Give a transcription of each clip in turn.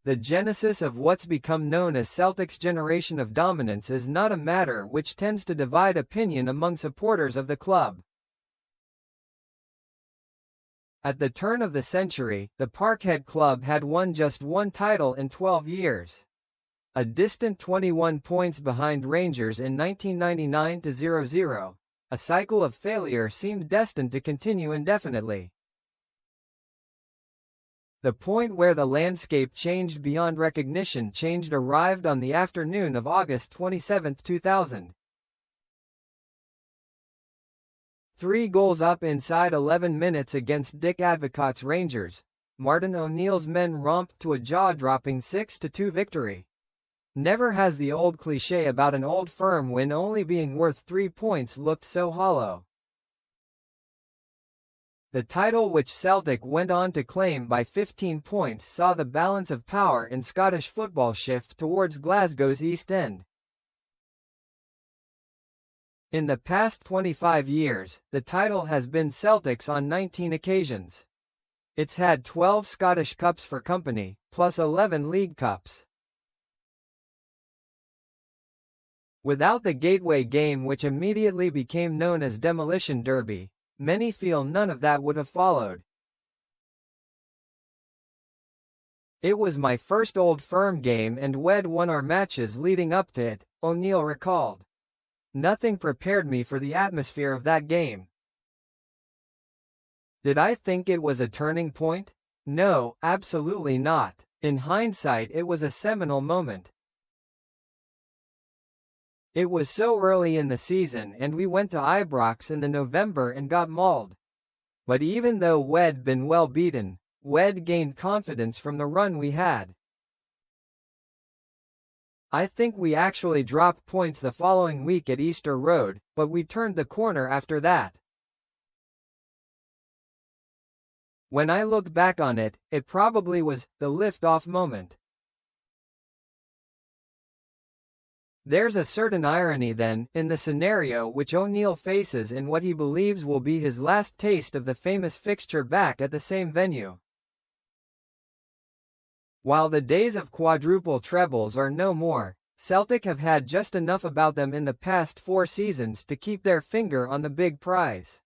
The genesis of what's become known as Celtic's generation of dominance is not a matter which tends to divide opinion among supporters of the club. At the turn of the century, the Parkhead club had won just one title in 12 years. A distant 21 points behind Rangers in 1999-00, a cycle of failure seemed destined to continue indefinitely. The point where the landscape changed beyond recognition arrived on the afternoon of August 27, 2000. 3 goals up inside 11 minutes against Dick Advocaat's Rangers, Martin O'Neill's men romped to a jaw-dropping 6-2 victory. Never has the old cliché about an old firm win only being worth 3 points looked so hollow. The title which Celtic went on to claim by 15 points saw the balance of power in Scottish football shift towards Glasgow's East End. In the past 25 years, the title has been Celtic's on 19 occasions. It's had 12 Scottish Cups for company, plus 11 League Cups. Without the gateway game which immediately became known as Demolition Derby, many feel none of that would have followed. It was my first Old Firm game and we'd won our matches leading up to it, O'Neill recalled. Nothing prepared me for the atmosphere of that game. Did I think it was a turning point? No, absolutely not. In hindsight, it was a seminal moment. It was so early in the season and we went to Ibrox in the November and got mauled. But even though we'd been well beaten, we'd gained confidence from the run we had. I think we actually dropped points the following week at Easter Road, but we turned the corner after that. When I look back on it, it probably was the lift-off moment. There's a certain irony then, in the scenario which O'Neill faces in what he believes will be his last taste of the famous fixture back at the same venue. While the days of quadruple trebles are no more, Celtic have had just enough about them in the past 4 seasons to keep their finger on the big prize.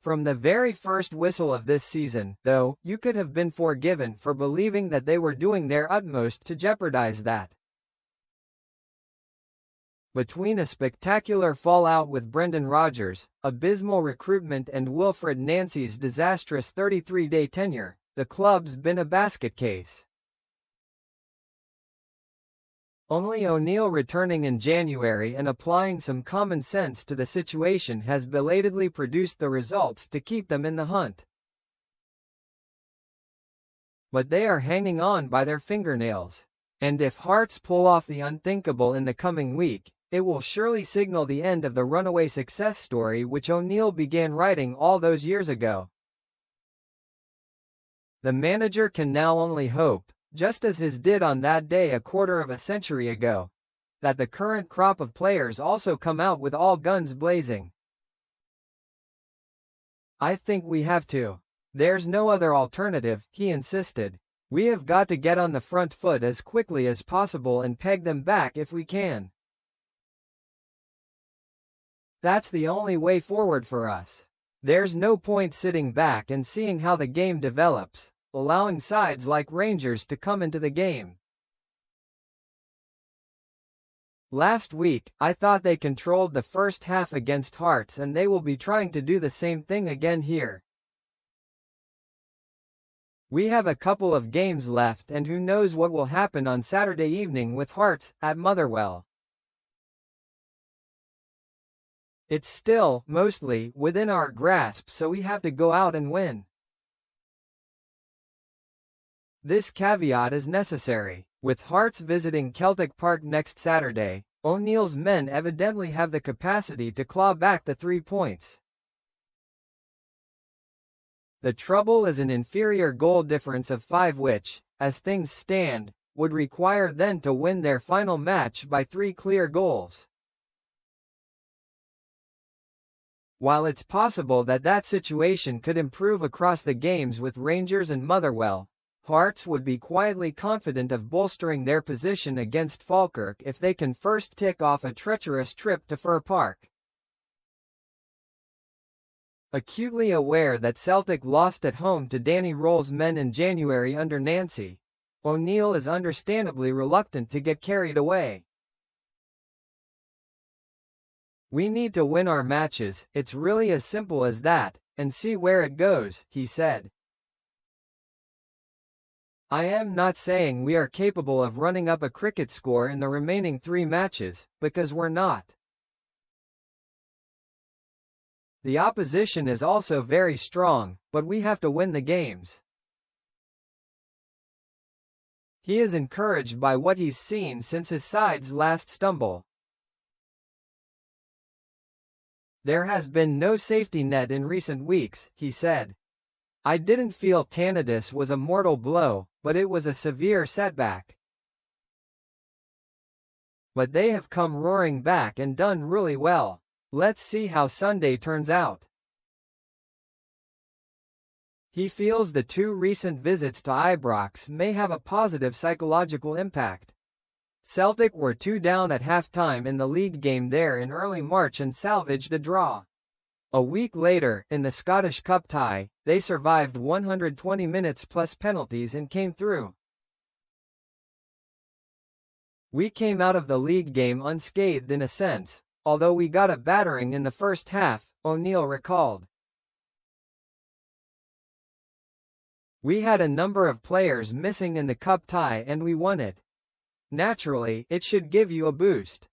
From the very first whistle of this season, though, you could have been forgiven for believing that they were doing their utmost to jeopardize that. Between a spectacular fallout with Brendan Rodgers, abysmal recruitment and Wilfred Nancy's disastrous 33-day tenure, the club's been a basket case. Only O'Neill returning in January and applying some common sense to the situation has belatedly produced the results to keep them in the hunt. But they are hanging on by their fingernails. And if Hearts pull off the unthinkable in the coming week, it will surely signal the end of the runaway success story which O'Neill began writing all those years ago. The manager can now only hope, just as his did on that day a quarter of a century ago, that the current crop of players also come out with all guns blazing. I think we have to. There's no other alternative, he insisted. We have got to get on the front foot as quickly as possible and peg them back if we can. That's the only way forward for us. There's no point sitting back and seeing how the game develops, allowing sides like Rangers to come into the game. Last week, I thought they controlled the first half against Hearts and they will be trying to do the same thing again here. We have a couple of games left and who knows what will happen on Saturday evening with Hearts, at Motherwell. It's still, mostly, within our grasp so we have to go out and win. This caveat is necessary. With Hearts visiting Celtic Park next Saturday, O'Neill's men evidently have the capacity to claw back the 3 points. The trouble is an inferior goal difference of 5 which, as things stand, would require them to win their final match by 3 clear goals. While it's possible that that situation could improve across the games with Rangers and Motherwell, Hearts would be quietly confident of bolstering their position against Falkirk if they can first tick off a treacherous trip to Fir Park. Acutely aware that Celtic lost at home to Danny Roll's men in January under Nancy, O'Neill is understandably reluctant to get carried away. "We need to win our matches, it's really as simple as that, and see where it goes," he said. "I am not saying we are capable of running up a cricket score in the remaining 3 matches, because we're not. The opposition is also very strong, but we have to win the games." He is encouraged by what he's seen since his side's last stumble. "There has been no safety net in recent weeks," he said. "I didn't feel Tannadice was a mortal blow, but it was a severe setback. But they have come roaring back and done really well. Let's see how Sunday turns out." He feels the 2 recent visits to Ibrox may have a positive psychological impact. Celtic were 2 down at half-time in the league game there in early March and salvaged a draw. A week later, in the Scottish Cup tie, they survived 120 minutes plus penalties and came through. "We came out of the league game unscathed in a sense, although we got a battering in the first half," O'Neill recalled. "We had a number of players missing in the cup tie and we won it. Naturally, it should give you a boost."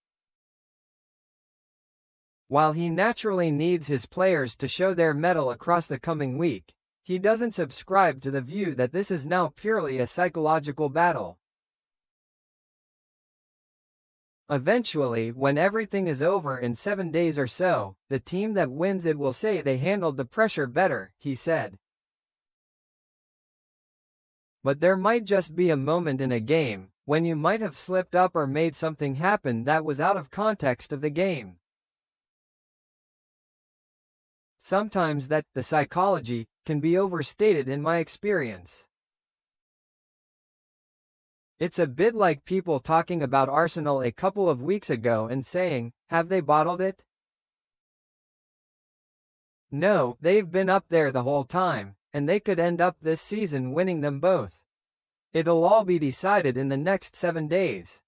While he naturally needs his players to show their mettle across the coming week, he doesn't subscribe to the view that this is now purely a psychological battle. "Eventually, when everything is over in 7 days or so, the team that wins it will say they handled the pressure better," he said. "But there might just be a moment in a game, when you might have slipped up or made something happen that was out of context of the game. Sometimes the psychology, can be overstated in my experience. It's a bit like people talking about Arsenal a couple of weeks ago and saying, have they bottled it? No, they've been up there the whole time, and they could end up this season winning them both. It'll all be decided in the next 7 days.